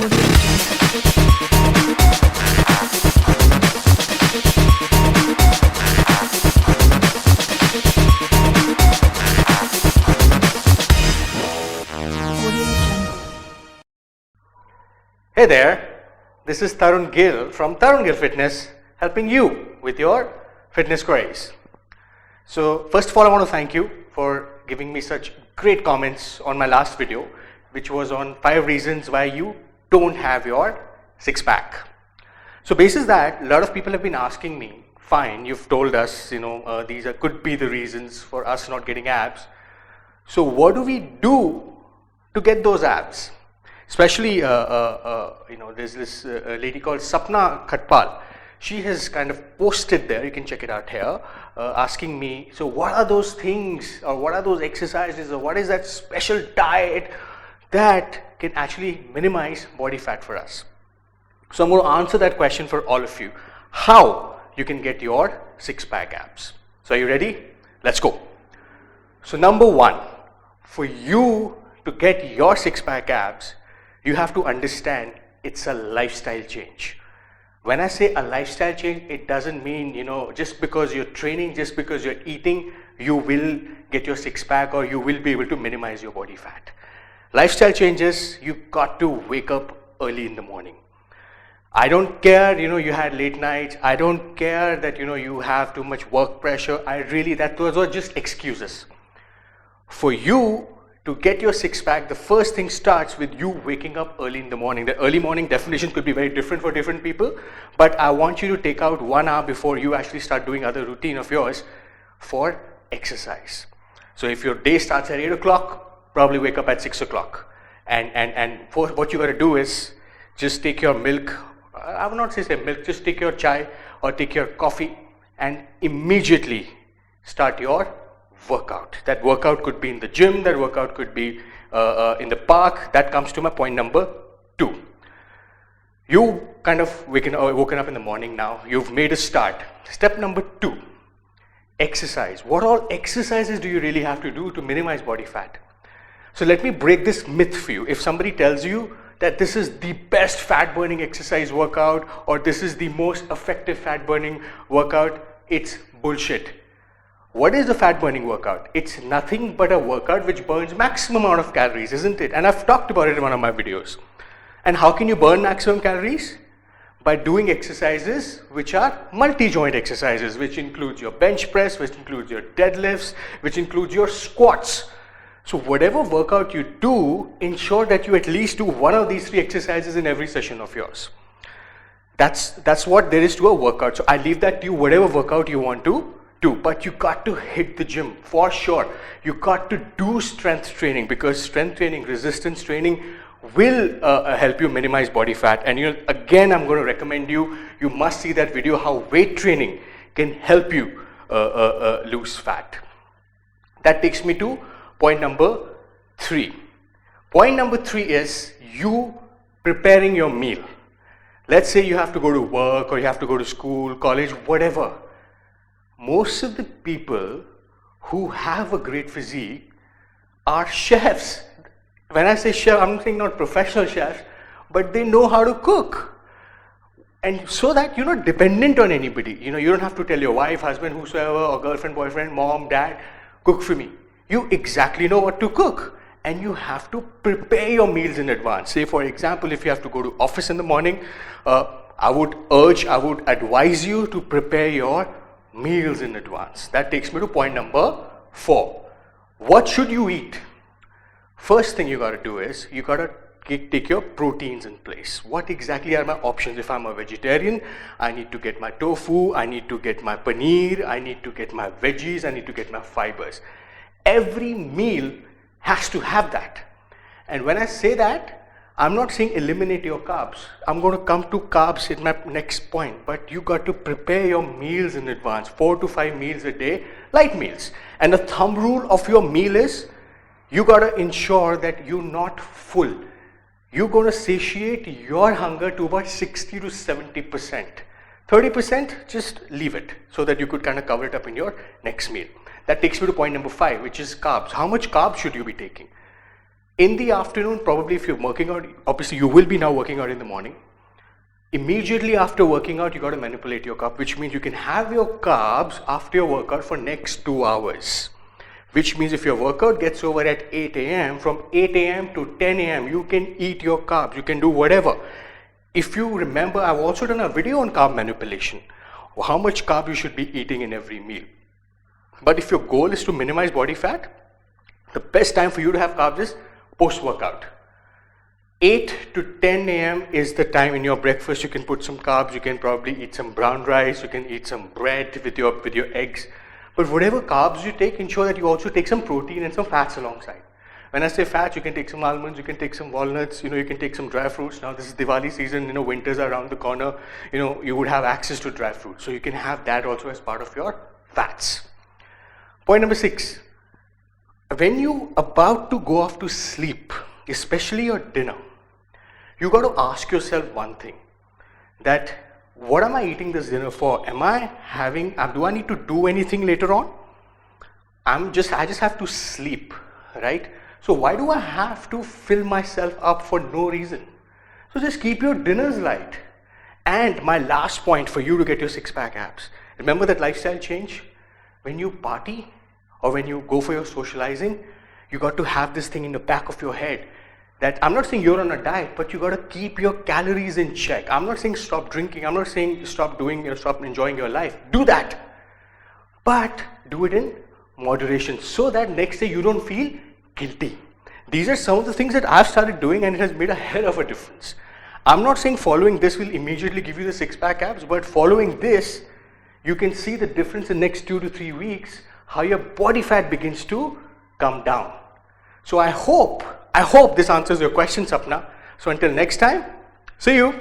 Hey there, this is Tarun Gill from Tarun Gill Fitness, helping you with your fitness queries. So first of all, I want to thank you for giving me such great comments on my last video, which was on 5 reasons why you don't have your six-pack. So basis that, a lot of people have been asking me, fine, you've told us, these could be the reasons for us not getting abs. So what do we do to get those abs? Especially, there's this lady called Sapna Khatpal. She has kind of posted there, you can check it out here, asking me, so what are those things, or what are those exercises, or what is that special diet that can actually minimize body fat for us? So I'm going to answer that question for all of you. How you can get your six-pack abs. So are you ready? Let's go. So number 1, for you to get your six-pack abs, you have to understand it's a lifestyle change. When I say a lifestyle change, it doesn't mean, just because you're training, just because you're eating, you will get your six-pack or you will be able to minimize your body fat. Lifestyle changes, you got to wake up early in the morning. I don't care, you had late nights. I don't care that, you have too much work pressure. Those are just excuses. For you to get your six-pack, the first thing starts with you waking up early in the morning. The early morning definition could be very different for different people, but I want you to take out 1 hour before you actually start doing other routine of yours for exercise. So if your day starts at 8 o'clock, probably wake up at 6 o'clock. And for what you got to do is just take your milk, I would not say milk, just take your chai or take your coffee and immediately start your workout. That workout could be in the gym, that workout could be in the park. That comes to my point number 2. You kind of woken up in the morning now, you've made a start. Step number 2, exercise. What all exercises do you really have to do to minimize body fat? So let me break this myth for you. If somebody tells you that this is the best fat burning exercise workout or this is the most effective fat burning workout, it's bullshit. What is the fat burning workout? It's nothing but a workout which burns maximum amount of calories, isn't it? And I've talked about it in one of my videos. And how can you burn maximum calories? By doing exercises which are multi-joint exercises, which includes your bench press, which includes your deadlifts, which includes your squats. So whatever workout you do, ensure that you at least do one of these 3 exercises in every session of yours. That's what there is to a workout. So I leave that to you, whatever workout you want to do, but you got to hit the gym for sure. You got to do strength training, because strength training, resistance training will help you minimize body fat. And again, I'm going to recommend you must see that video, how weight training can help you lose fat. That takes me to point number 3. Point number 3 is you preparing your meal. Let's say you have to go to work or you have to go to school, college, whatever. Most of the people who have a great physique are chefs. When I say chef, I'm saying not professional chefs, but they know how to cook. And so that you're not dependent on anybody. You don't have to tell your wife, husband, whosoever, or girlfriend, boyfriend, mom, dad, cook for me. You exactly know what to cook. And you have to prepare your meals in advance. Say, for example, if you have to go to office in the morning, I would advise you to prepare your meals in advance. That takes me to point number 4. What should you eat? First thing you got to do is you got to take your proteins in place. What exactly are my options? If I'm a vegetarian, I need to get my tofu, I need to get my paneer, I need to get my veggies, I need to get my fibers. Every meal has to have that. And when I say that, I'm not saying eliminate your carbs. I'm going to come to carbs in my next point, but you got to prepare your meals in advance, 4 to 5 meals a day, light meals. And the thumb rule of your meal is you got to ensure that you're not full. You're going to satiate your hunger to about 60 to 70%. 30%, just leave it so that you could kind of cover it up in your next meal. That takes me to point number 5, which is carbs. How much carbs should you be taking? In the afternoon, probably if you're working out, obviously you will be now working out in the morning. Immediately after working out, you got to manipulate your carb, which means you can have your carbs after your workout for next 2 hours. Which means if your workout gets over at 8 a.m., from 8 a.m. to 10 a.m., you can eat your carbs, you can do whatever. If you remember, I've also done a video on carb manipulation, how much carb you should be eating in every meal. But if your goal is to minimize body fat, the best time for you to have carbs is post-workout. 8 to 10 a.m. is the time in your breakfast you can put some carbs, you can probably eat some brown rice, you can eat some bread with your eggs. But whatever carbs you take, ensure that you also take some protein and some fats alongside. When I say fats, you can take some almonds, you can take some walnuts, you can take some dry fruits. Now this is Diwali season, winters are around the corner, you would have access to dry fruits. So you can have that also as part of your fats. Point number 6, when you about to go off to sleep, especially your dinner, you got to ask yourself one thing, that what am I eating this dinner for? Do I need to do anything later on? I just have to sleep, right? So why do I have to fill myself up for no reason? So just keep your dinners light. And my last point for you to get your six-pack abs, remember that lifestyle change? When you party or when you go for your socializing, you got to have this thing in the back of your head that I'm not saying you're on a diet, but you got to keep your calories in check. I'm not saying stop drinking. I'm not saying stop enjoying your life. Do that. But do it in moderation so that next day you don't feel guilty. These are some of the things that I've started doing and it has made a hell of a difference. I'm not saying following this will immediately give you the six-pack abs, but following this, you can see the difference in the next 2 to 3 weeks, how your body fat begins to come down. So I hope this answers your question, Sapna. So until next time, see you.